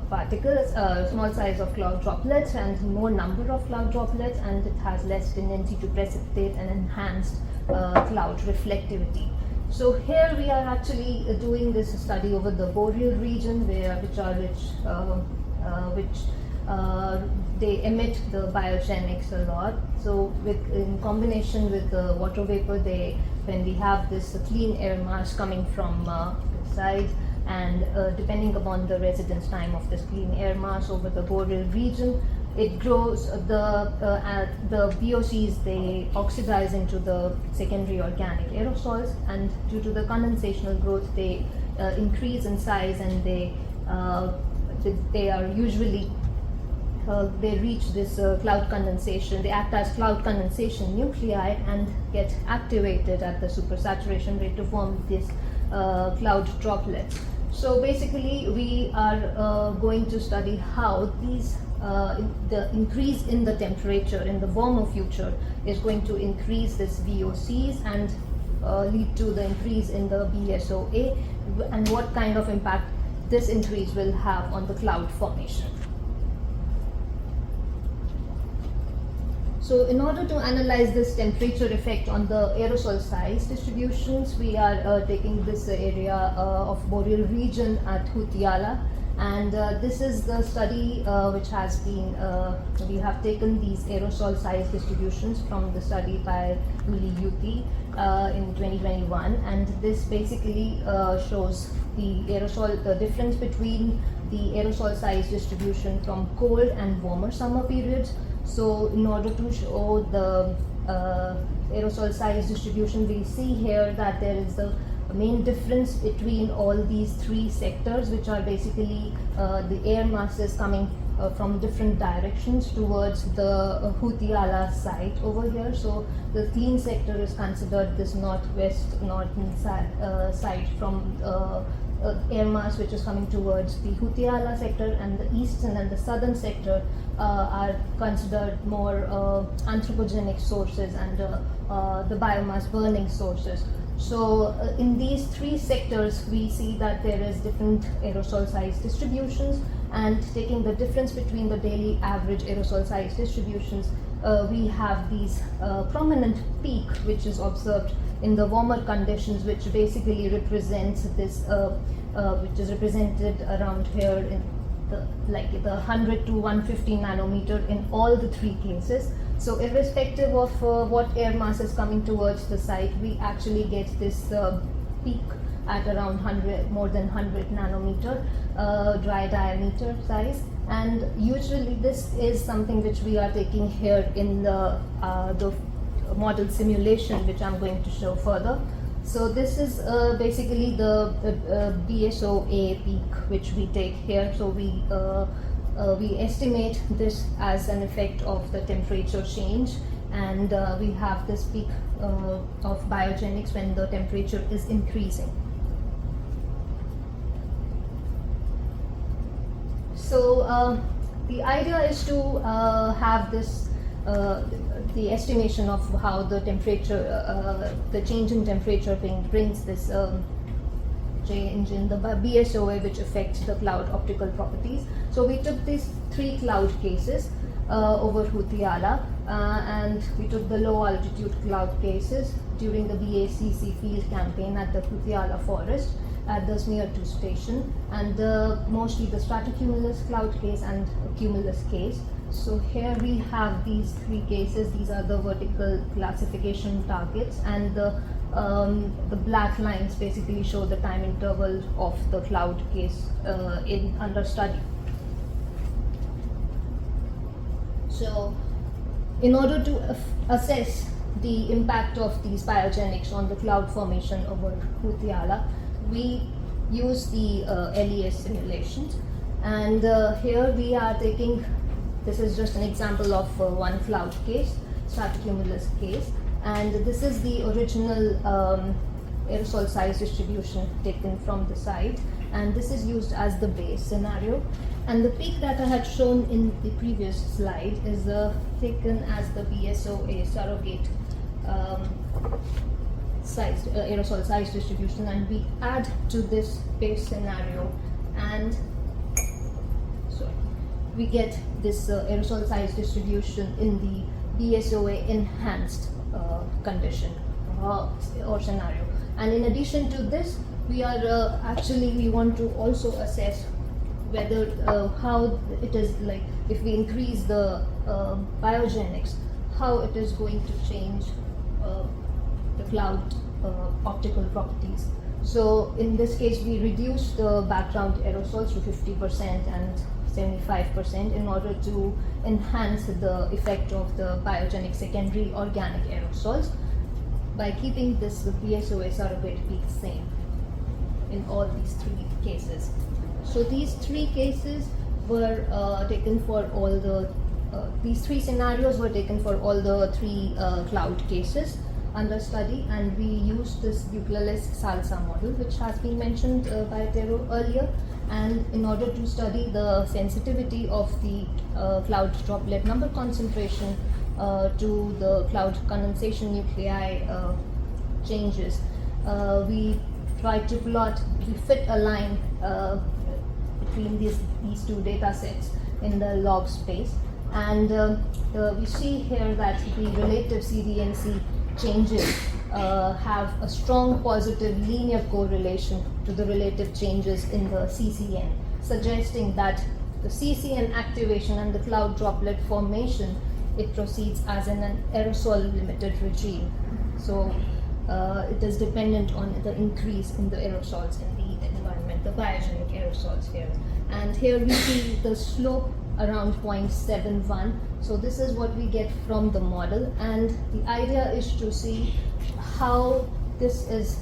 particles, small size of cloud droplets, and more number of cloud droplets, and it has less tendency to precipitate and enhanced cloud reflectivity. So here we are actually doing this study over the boreal region, which they emit the biogenics a lot. So in combination with the water vapor, when we have this clean air mass coming from the side, and depending upon the residence time of this clean air mass over the boreal region, it grows, the VOCs, they oxidize into the secondary organic aerosols, and due to the condensational growth, they increase in size, and they are usually they reach this cloud condensation. They act as cloud condensation nuclei and get activated at the supersaturation rate to form these cloud droplets. So basically we are going to study how these the increase in the temperature in the warmer future is going to increase this VOCs and lead to the increase in the BSOA, and what kind of impact this increase will have on the cloud formation. So in order to analyze this temperature effect on the aerosol size distributions, we are taking this area of boreal region at Hutiala, and this is the study which has been, we have taken these aerosol size distributions from the study by Uli Yuti in 2021, and this basically shows the difference between the aerosol size distribution from cold and warmer summer periods. So in order to show the aerosol size distribution, we see here that there is a main difference between all these three sectors, which are basically the air masses coming from different directions towards the Hutiala site over here. So the clean sector is considered this northern side from air mass which is coming towards the Hutiala sector, and the eastern and the southern sector are considered more anthropogenic sources and the biomass burning sources. So in these three sectors, we see that there is different aerosol size distributions, and taking the difference between the daily average aerosol size distributions, we have these prominent peak which is observed in the warmer conditions, which basically represents this, which is represented around here in the 100 to 150 nanometer in all the three cases. So irrespective of what air mass is coming towards the site, we actually get this peak at around more than 100 nanometer dry diameter size, and usually this is something which we are taking here in the model simulation, which I'm going to show further. So this is basically the BSOA peak which we take here. So we estimate this as an effect of the temperature change, and we have this peak of biogenics when the temperature is increasing. So the idea is to have this the estimation of how the temperature, the change in temperature brings this change in the BSOA, which affects the cloud optical properties. So we took these three cloud cases over Hutiala, and we took the low altitude cloud cases during the BACC field campaign at the Hutiala forest at the Smear 2 station, and mostly the stratocumulus cloud case and cumulus case. So here we have these three cases. These are the vertical classification targets, and the The black lines basically show the time interval of the cloud case under study. So, in order to assess the impact of these biogenics on the cloud formation over Kuopio, we use the LES simulations, and here we are taking, this is just an example of one cloud case, stratocumulus case, and this is the original aerosol size distribution taken from the site, and this is used as the base scenario. And the peak that I had shown in the previous slide is taken as the BSOA surrogate aerosol size distribution, and we add to this base scenario, and we get this aerosol size distribution in the BSOA enhanced condition or scenario. And in addition to this, we are we want to also assess whether how it is, like if we increase the biogenics, how it is going to change the cloud optical properties. So in this case, we reduce the background aerosols to 50% and 75% in order to enhance the effect of the biogenic secondary organic aerosols by keeping this BSOA surrogate peak same in all these three cases. So these three cases were taken for all the, these three scenarios were taken for all the three cloud cases under study, and we used this Euclid's SALSA model, which has been mentioned by Tero earlier. And in order to study the sensitivity of the cloud droplet number concentration to the cloud condensation nuclei changes, we tried to plot, we fit a line between these two data sets in the log space. And we see here that the relative CDNC changes have a strong positive linear correlation to the relative changes in the CCN, suggesting that the CCN activation and the cloud droplet formation, it proceeds as an aerosol limited regime. So it is dependent on the increase in the aerosols in the environment, the biogenic aerosols here. And here we see the slope around 0.71. So this is what we get from the model, and the idea is to see how this is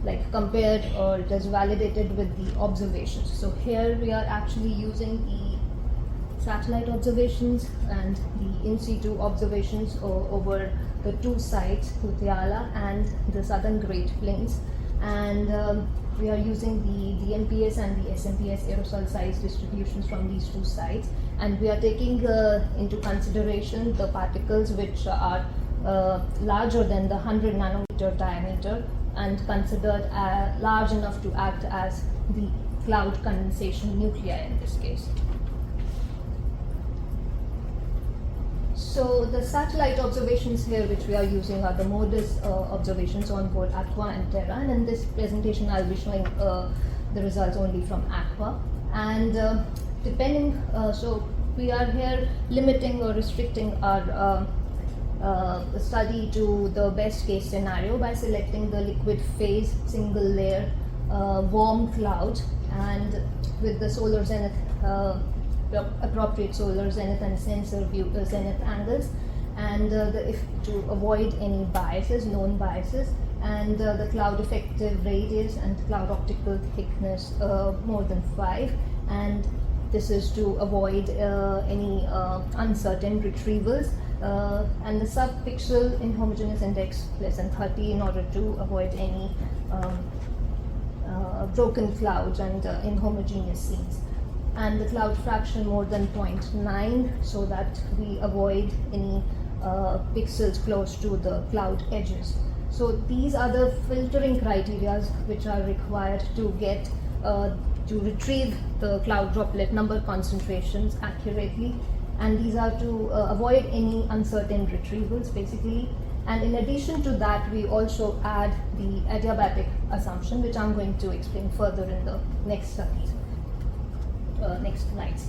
like compared or it is validated with the observations. So here we are actually using the satellite observations and the in situ observations over the two sites, Kuopio and the southern Great Plains, and we are using the DMPS and the SMPS aerosol size distributions from these two sites, and we are taking into consideration the particles which are larger than the 100 nanometer diameter and considered large enough to act as the cloud condensation nuclei in this case. So the satellite observations here which we are using are the MODIS observations on board Aqua and Terra, and in this presentation I'll be showing the results only from Aqua. And depending, so we are here limiting or restricting our study to the best case scenario by selecting the liquid phase single layer warm cloud, and with the solar zenith appropriate solar zenith and sensor view zenith angles, and to avoid any biases, known biases, and the cloud effective radius and cloud optical thickness more than 5, and this is to avoid any uncertain retrievals, and the sub-pixel inhomogeneous index less than 30 in order to avoid any broken clouds and inhomogeneous scenes, and the cloud fraction more than 0.9 so that we avoid any pixels close to the cloud edges. So these are the filtering criteria which are required to get to retrieve the cloud droplet number concentrations accurately, and these are to avoid any uncertain retrievals basically. And in addition to that, we also add the adiabatic assumption, which I'm going to explain further in the next studies. Next slides.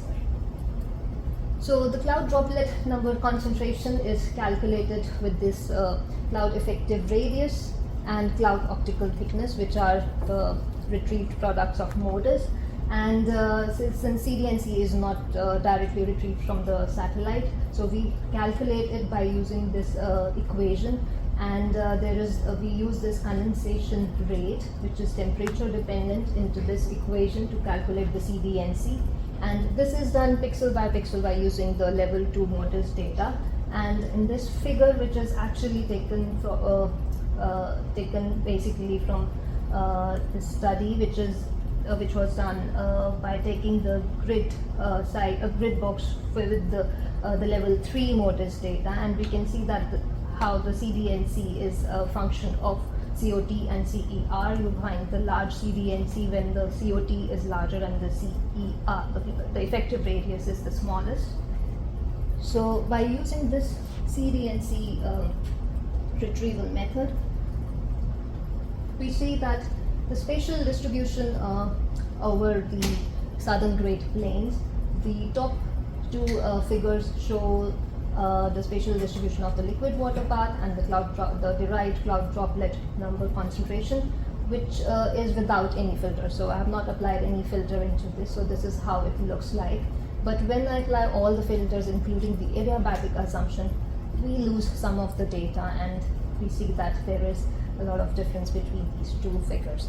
So the cloud droplet number concentration is calculated with this cloud effective radius and cloud optical thickness, which are the retrieved products of MODIS. And since CDNC is not directly retrieved from the satellite, so we calculate it by using this equation. And we use this condensation rate, which is temperature dependent, into this equation to calculate the CDNC. And this is done pixel by using the level 2 MODIS data. And in this figure, which is actually taken basically from this study, which was done by taking the grid box with the level 3 MODIS data, and we can see that how the CDNC is a function of COT and CER. You find the large CDNC when the COT is larger and the CER, the effective radius, is the smallest. So by using this CDNC retrieval method, we see that the spatial distribution over the southern Great Plains, the top two figures show the spatial distribution of the liquid water path and the derived cloud droplet number concentration, which is without any filter. So I have not applied any filter into this, so this is how it looks like. But when I apply all the filters, including the adiabatic assumption, we lose some of the data, and we see that there is a lot of difference between these two figures.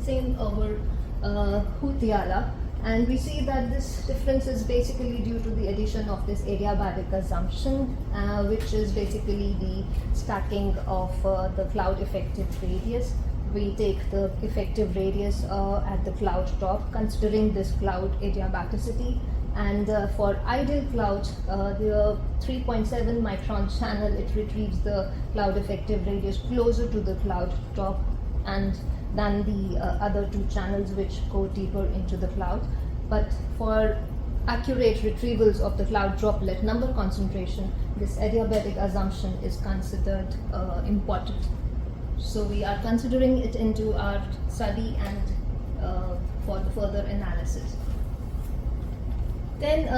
Same over Hutiala, and we see that this difference is basically due to the addition of this adiabatic assumption, which is basically the stacking of the cloud effective radius. We take the effective radius at the cloud top, considering this cloud adiabaticity, and for ideal clouds, the 3.7 micron channel, it retrieves the cloud effective radius closer to the cloud top and than the other two channels which go deeper into the cloud. But for accurate retrievals of the cloud droplet number concentration, this adiabatic assumption is considered important. So we are considering it into our study and for the further analysis. Then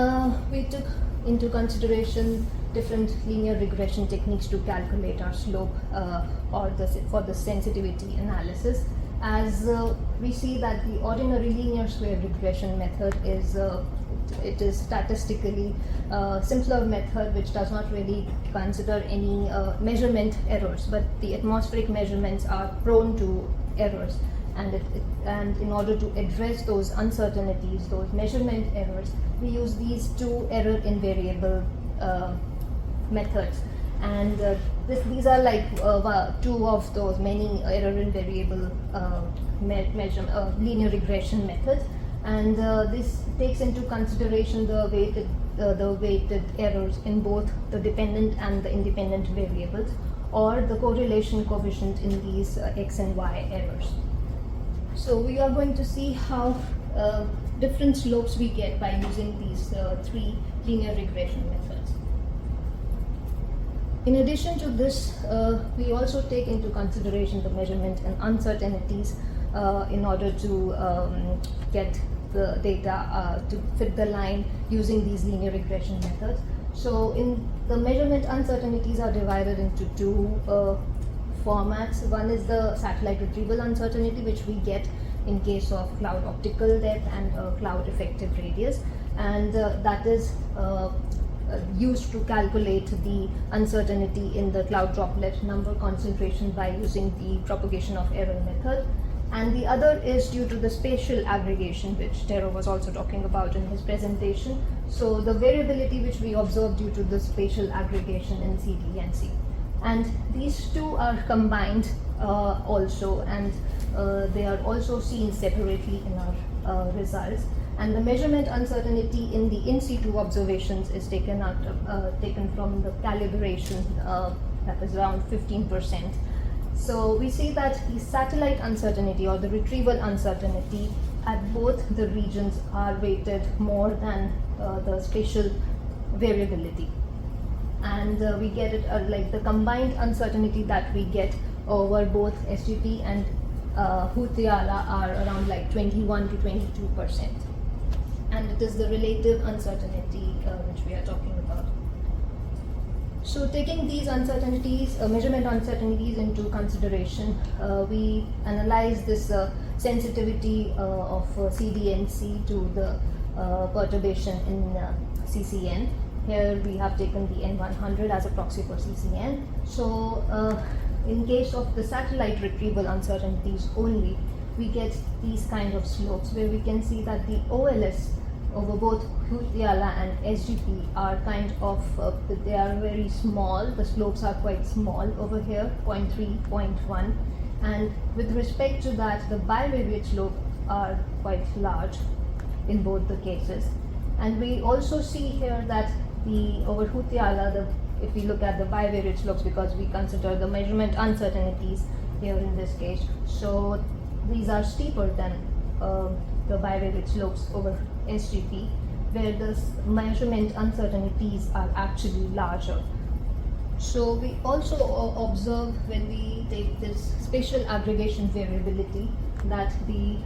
we took into consideration different linear regression techniques to calculate our slope for the sensitivity analysis. As we see that the ordinary linear square regression method is it is statistically simpler method, which does not really consider any measurement errors, but the atmospheric measurements are prone to errors, and in order to address those uncertainties, those measurement errors, we use these two error invariable methods. And these are like two of those many error invariable linear regression methods, and this takes into consideration the weighted errors in both the dependent and the independent variables, or the correlation coefficient in these x and y errors. So we are going to see how different slopes we get by using these three linear regression methods. In addition to this, we also take into consideration the measurement and uncertainties in order to get the data to fit the line using these linear regression methods. So in the measurement uncertainties are divided into two formats. One is the satellite retrieval uncertainty, which we get in case of cloud optical depth and cloud effective radius, and that is used to calculate the uncertainty in the cloud droplet number concentration by using the propagation of error method. And the other is due to the spatial aggregation, which Tero was also talking about in his presentation. So the variability which we observe due to the spatial aggregation in CDNC. And these two are combined also, and they are also seen separately in our results. And the measurement uncertainty in the in situ observations is taken from the calibration, that is around 15%. So we see that the satellite uncertainty or the retrieval uncertainty at both the regions are weighted more than the spatial variability. And we get it like the combined uncertainty that we get over both SGP and Hutiala are around like 21 to 22%. And it is the relative uncertainty which we are talking about. So taking these uncertainties, measurement uncertainties into consideration, we analyze this sensitivity of CDNC to the perturbation in CCN. Here we have taken the N100 as a proxy for CCN. So in case of the satellite retrieval uncertainties only, we get these kind of slopes where we can see that the OLS over both Hutiala and SGP are kind of, they are very small. The slopes are quite small over here, 0.3, 0.1. And with respect to that, the bivariate slope are quite large in both the cases. And we also see here that the over Hutiala, if we look at the bivariate slopes, because we consider the measurement uncertainties here in this case, so these are steeper than the bivariate slopes over SGP, where the measurement uncertainties are actually larger. So we also observe when we take this spatial aggregation variability that the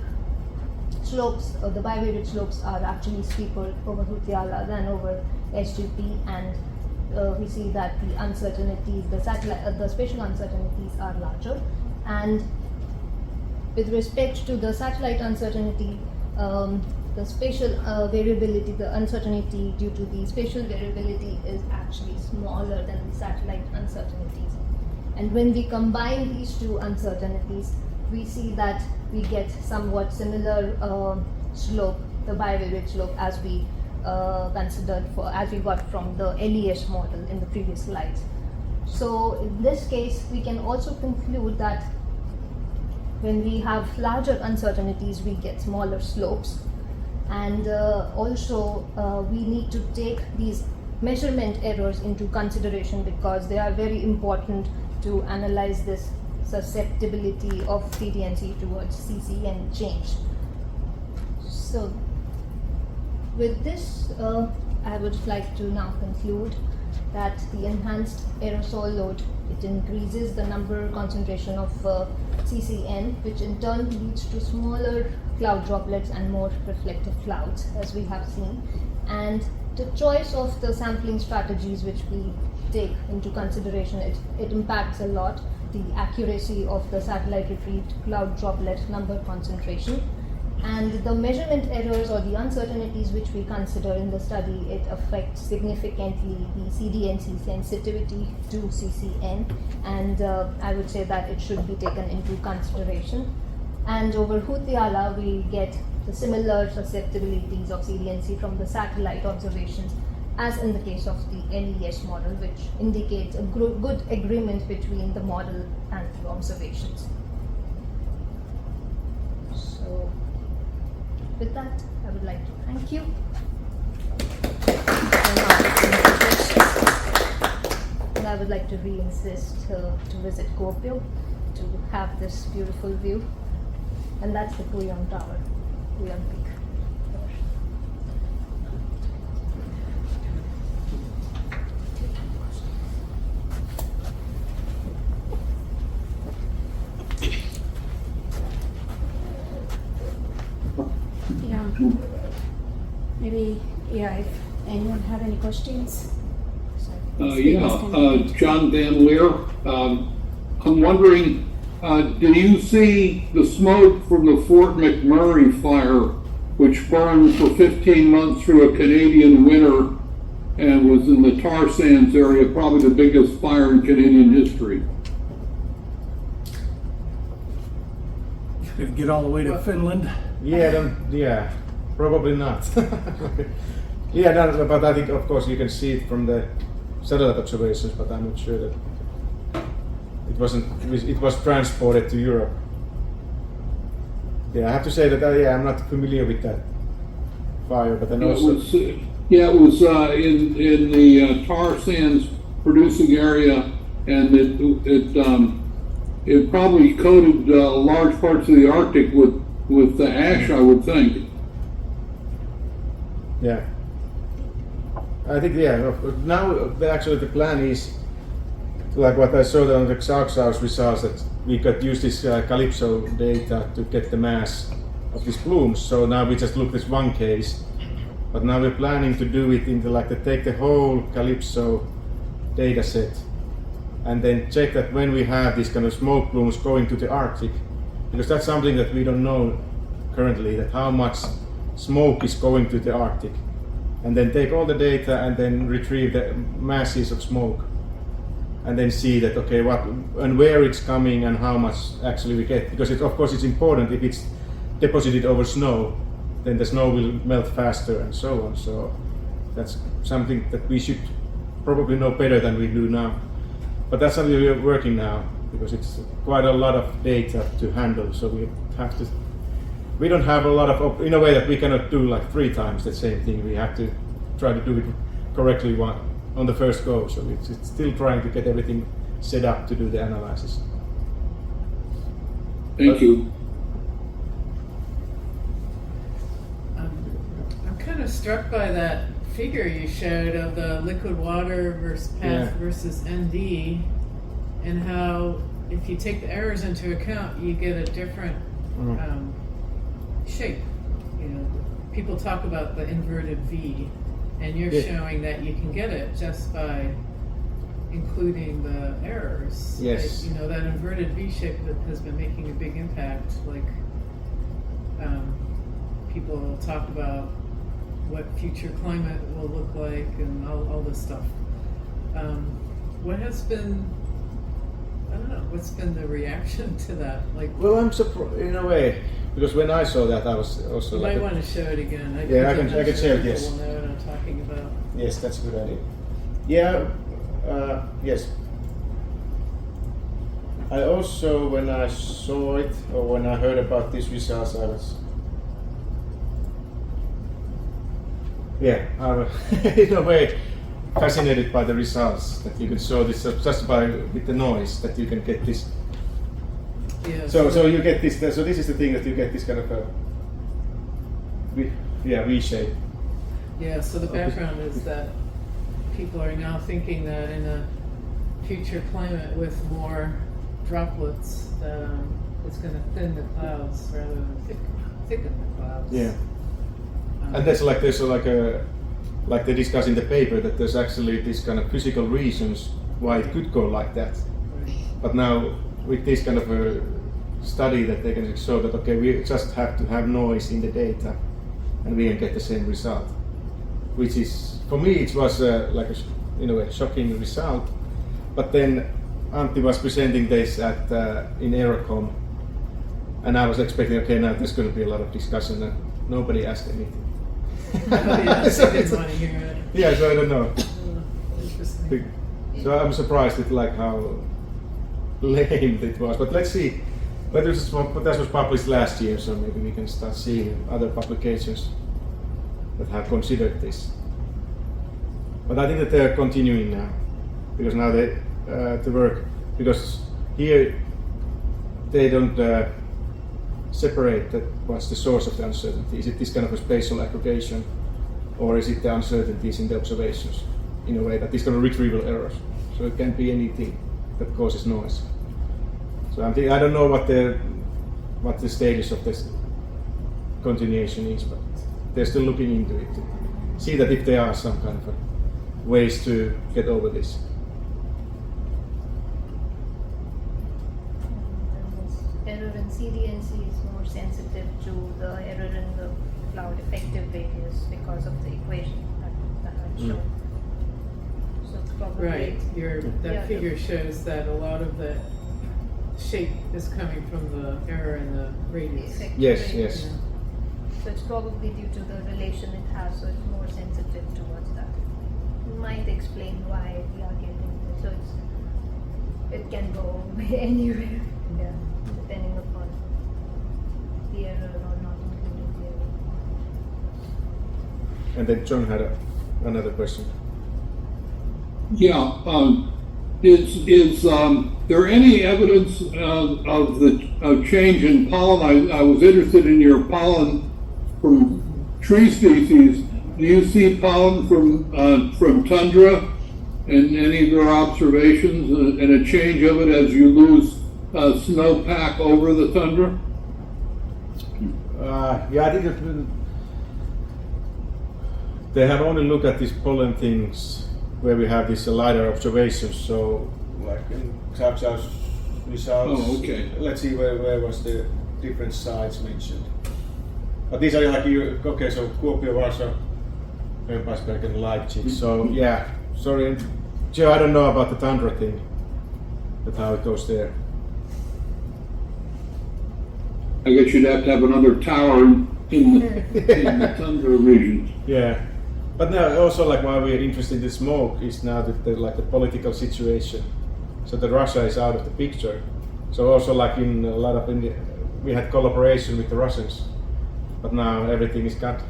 slopes, the bivariate slopes are actually steeper over Hutiala than over SGP, and we see that the uncertainties, the spatial uncertainties are larger. And with respect to the satellite uncertainty, the spatial variability, the uncertainty due to the spatial variability is actually smaller than the satellite uncertainties. And when we combine these two uncertainties, we see that we get somewhat similar slope, the bivariate slope, as we as we got from the LES model in the previous slides. So in this case, we can also conclude that when we have larger uncertainties, we get smaller slopes. And also we need to take these measurement errors into consideration because they are very important to analyze this susceptibility of CDNC towards CCN change. So with this, I would like to now conclude that the enhanced aerosol load, it increases the number concentration of CCN, which in turn leads to smaller cloud droplets and more reflective clouds, as we have seen. And the choice of the sampling strategies which we take into consideration, it impacts a lot the accuracy of the satellite retrieved cloud droplet number concentration. And the measurement errors or the uncertainties which we consider in the study, it affects significantly the CDNC sensitivity to CCN, and I would say that it should be taken into consideration. And over Hutiala, we get the similar susceptibilities of CDNC from the satellite observations, as in the case of the LES model, which indicates a good agreement between the model and the observations. So with that, I would like to thank you. And I would like to re-insist to visit Kuopio to have this beautiful view. And that's the Puyon Tower, Puyon Peak. Maybe, if anyone have any questions? John Van Leer. I'm wondering, do you see the smoke from the Fort McMurray fire, which burned for 15 months through a Canadian winter and was in the tar sands area, probably the biggest fire in Canadian history? Did it get all the way to Finland? Yeah, probably not. But I think, of course, you can see it from the satellite observations, but I'm not sure that it was transported to Europe. I have to say that I'm not familiar with that fire, but then also it was in the tar sands producing area, and it probably coated large parts of the Arctic with the ash, I would think. Yeah. I think, now actually the plan is, like what I showed on the Xarxar's results, that we could use this Calypso data to get the mass of these plumes. So now we just look at this one case, but now we're planning to do it into take the whole Calypso data set and then check that when we have these kind of smoke plumes going to the Arctic, because that's something that we don't know currently, that how much smoke is going to the Arctic, and then take all the data and then retrieve the masses of smoke and then see that, okay, what and where it's coming and how much actually we get, because of course it's important. If it's deposited over snow, then the snow will melt faster and so on. So that's something that we should probably know better than we do now. But that's something we are working now, because it's quite a lot of data to handle. So we don't have a lot of, in a way that we cannot do like 3 times the same thing. We have to try to do it correctly on the first go. So it's still trying to get everything set up to do the analysis. Thank you. I'm kind of struck by that figure you showed of the liquid water versus path versus ND, and how if you take the errors into account, you get a different shape. You know, people talk about the inverted V, and you're showing that you can get it just by including the errors. Yes. Like, you know, that inverted V shape that has been making a big impact. Like, people talk about what future climate will look like and all this stuff. What has been, I don't know, what's been the reaction to that? Like, Well, I'm surprised in a way, because when I saw that, I was also you like, might want to show it again. I can share it, yes. People will know what I'm talking about. yes, that's a good idea. Yeah, yes. I also, when I saw it or when I heard about these results, I was, I was in a way fascinated by the results, that you can show this just by with the noise, that you can get this. Yeah. So you get this. So this is the thing, that you get this kind of a V shape. Yeah, so the background is that people are now thinking that in a future climate with more droplets, that it's going to thin the clouds rather than thicken the clouds. Yeah. And there's like they discuss in the paper, that there's actually this kind of physical reasons why it could go like that. Right. But now with this kind of a study, that they can show that, okay, we just have to have noise in the data and we can get the same result. Which is, for me, it was like in a way shocking result. But then Antti was presenting this at in Aerocom, and I was expecting, okay, now there's going to be a lot of discussion, and nobody asked anything. I didn't want to hear it. Yeah, so I don't know. Interesting. So I'm surprised at like how lame it was. But let's see. But that was published last year, so maybe we can start seeing other publications that have considered this. But I think that they're continuing now, because now they to work, because here they don't separate that what's the source of the uncertainty. Is it this kind of a spatial aggregation, or is it the uncertainties in the observations, in a way that these kind of retrieval errors? So it can be anything that causes noise. So I don't know what the status of this continuation is, but they're still looking into it to see that if there are some kind of ways to get over this. Error in CDNC is more sensitive to the error in the cloud effective radius because of the equation that I showed. So probably Right, that figure shows that a lot of the shape is coming from the error in the radius. effective Yes, radius. yes. So it's probably due to the relation it has, so it's more sensitive towards that. Might explain why we are getting it. So it can go anywhere, depending upon the error or not including the error. And then John had another question. Yeah, is there any evidence of the change in pollen? I was interested in your pollen from tree species. Do you see pollen from tundra in any of your observations, and a change of it as you lose snowpack over the tundra? I think that they have only looked at these pollen things where we have these LiDAR observations. So, like in Xavxav's results. Oh, okay. Let's see where was the different sites mentioned. But these are like okay. So Kuopio, Warsaw, Hömpasberg, and Leipzig. So yeah, sorry, Joe, I don't know about the tundra thing. But how it goes there. I guess you'd have to have another tower in the tundra regions. Yeah, but now also like why we're interested in the smoke is now that the political situation. So that Russia is out of the picture. So also like in a lot of India, we had collaboration with the Russians, but now everything is cut.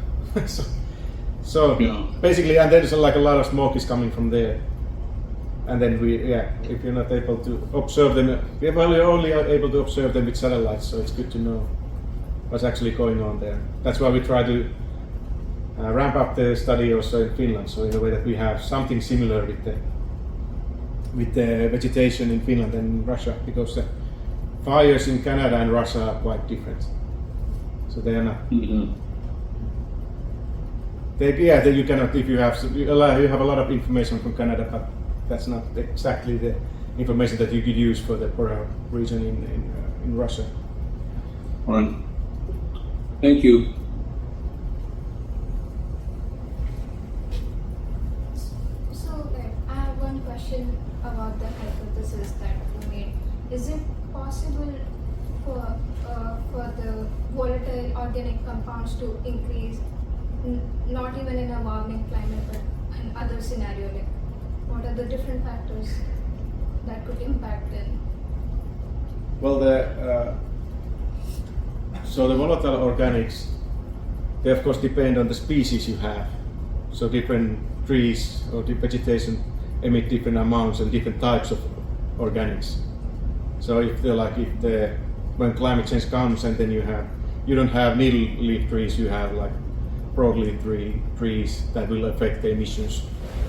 so Yeah. basically, and there's like a lot of smoke is coming from there. And then if you're not able to observe them, we're only able to observe them with satellites. So it's good to know what's actually going on there. That's why we try to ramp up the study also in Finland. So in a way that we have something similar with the vegetation in Finland and in Russia, because the fires in Canada and Russia are quite different. So they are not. Mhm. You cannot if you have a lot of information from Canada, but that's not exactly the information that you could use for the polar region in Russia. All right. Thank you. So, I have one question about the hypothesis that you made. Is it possible for the volatile organic compounds to increase, not even in a warming climate, but in other scenario? Like, what are the different factors that could impact it? Well, so the volatile organics, they of course depend on the species you have. So different trees or the vegetation emit different amounts and different types of organics. So when climate change comes and then you don't have needle leaf trees, you have like broadleaf trees that will affect the emissions.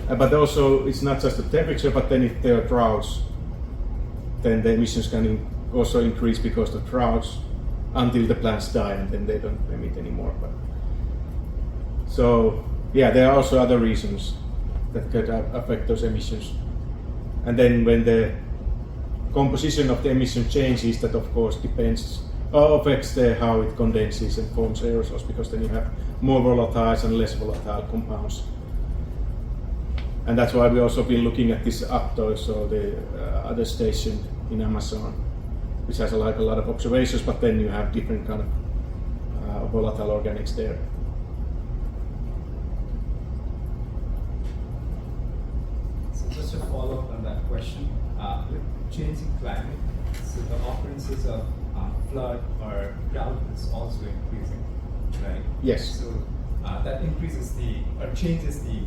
But also it's not just the temperature, but then if there are droughts, then the emissions can also increase because of droughts until the plants die and then they don't emit anymore. So yeah, there are also other reasons that could affect those emissions. And then when the composition of the emission changes, that of course affects how it condenses and forms aerosols, because then you have more volatiles and less volatile compounds. And that's why we also been looking at this APTO, so the other station in Amazon, which has a lot of observations, but then you have different kind of volatile organics there. So just to follow up on that question, with changing climate, so the occurrences of flood or drought is also increasing, right? Yes. So that changes the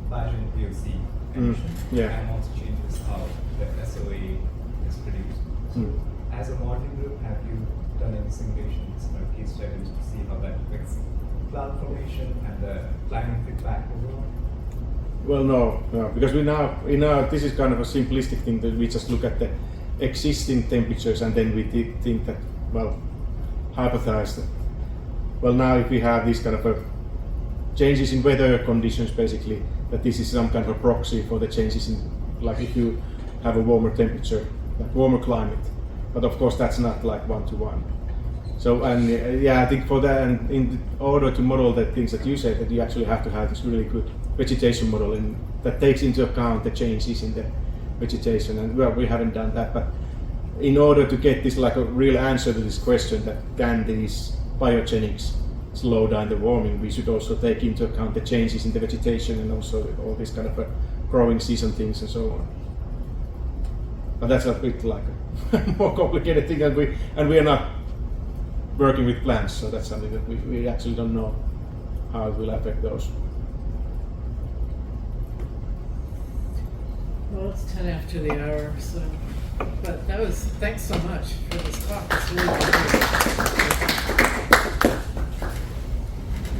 biogenic VOC emission, yeah. and also changes how the SOA is produced. So as a modeling group, have you done any simulations or case studies to see how that affects cloud formation and the climate feedback overall? Well, no, because this is kind of a simplistic thing that we just look at the existing temperatures and then we think that, hypothesize that. Well, now if we have these kind of changes in weather conditions, basically, that this is some kind of a proxy for the changes in, like if you have a warmer temperature, like warmer climate. But of course, that's not like one-to-one. So, I think for that, and in order to model the things that you said, that you actually have to have this really good vegetation model that takes into account the changes in the vegetation. And we haven't done that, but in order to get this like a real answer to this question, that can these biogenics slow down the warming, we should also take into account the changes in the vegetation and also all these kind of growing season things and so on. But that's a bit like a more complicated thing, and we are not working with plants, so that's something that we actually don't know how it will affect those. Well, it's 10 after the hour, so, but thanks so much for this talk. It's really good.